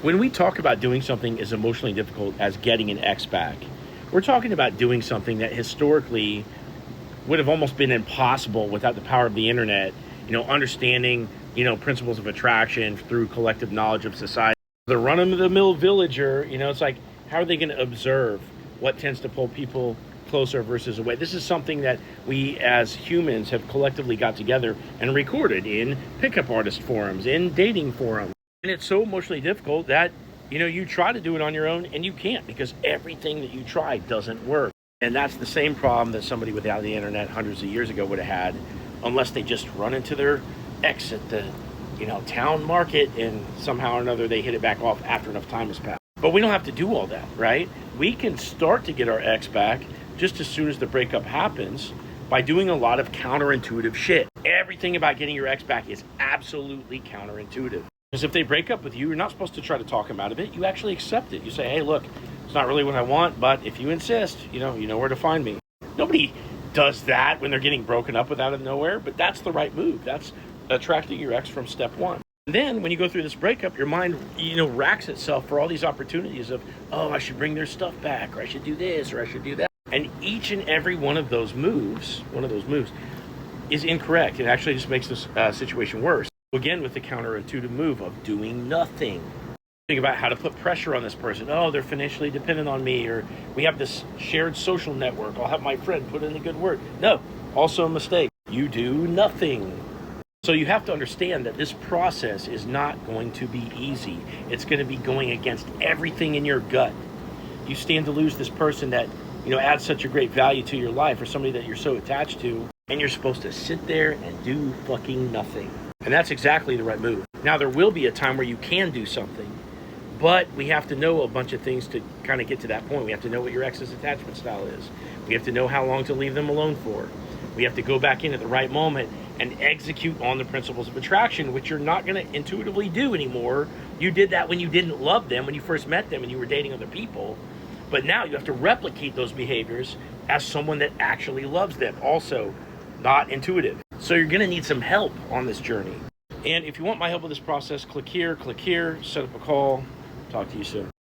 When we talk about doing something as emotionally difficult as getting an ex back, we're talking about doing something that historically would have almost been impossible without the power of the internet, understanding, principles of attraction through collective knowledge of society. The run-of-the-mill villager, it's like, how are they going to observe what tends to pull people closer versus away? This is something that we as humans have collectively got together and recorded in pickup artist forums, in dating forums. And it's so emotionally difficult that, you try to do it on your own and you can't, because everything that you try doesn't work. And that's the same problem that somebody without the internet hundreds of years ago would have had, unless they just run into their ex at the, town market and somehow or another they hit it back off after enough time has passed. But we don't have to do all that, right? We can start to get our ex back just as soon as the breakup happens by doing a lot of counterintuitive shit. Everything about getting your ex back is absolutely counterintuitive. Because if they break up with you, you're not supposed to try to talk them out of it. You actually accept it. You say, hey, look, it's not really what I want, but if you insist, you know where to find me. Nobody does that when they're getting broken up with out of nowhere, but that's the right move. That's attracting your ex from step one. And then when you go through this breakup, your mind, racks itself for all these opportunities of, oh, I should bring their stuff back, or I should do this, or I should do that. And each and every one of those moves is incorrect. It actually just makes this situation worse. Again, with the counterintuitive move of doing nothing. Think about how to put pressure on this person. Oh, they're financially dependent on me, or we have this shared social network. I'll have my friend put in a good word. No, also a mistake. You do nothing. So you have to understand that this process is not going to be easy. It's going to be going against everything in your gut. You stand to lose this person that, adds such a great value to your life, or somebody that you're so attached to, and you're supposed to sit there and do fucking nothing. And that's exactly the right move. Now, there will be a time where you can do something, but we have to know a bunch of things to kind of get to that point. We have to know what your ex's attachment style is. We have to know how long to leave them alone for. We have to go back in at the right moment and execute on the principles of attraction, which you're not going to intuitively do anymore. You did that when you didn't love them, when you first met them and you were dating other people. But now you have to replicate those behaviors as someone that actually loves them. Also, not intuitive. So you're going to need some help on this journey. And if you want my help with this process, click here, set up a call. Talk to you soon.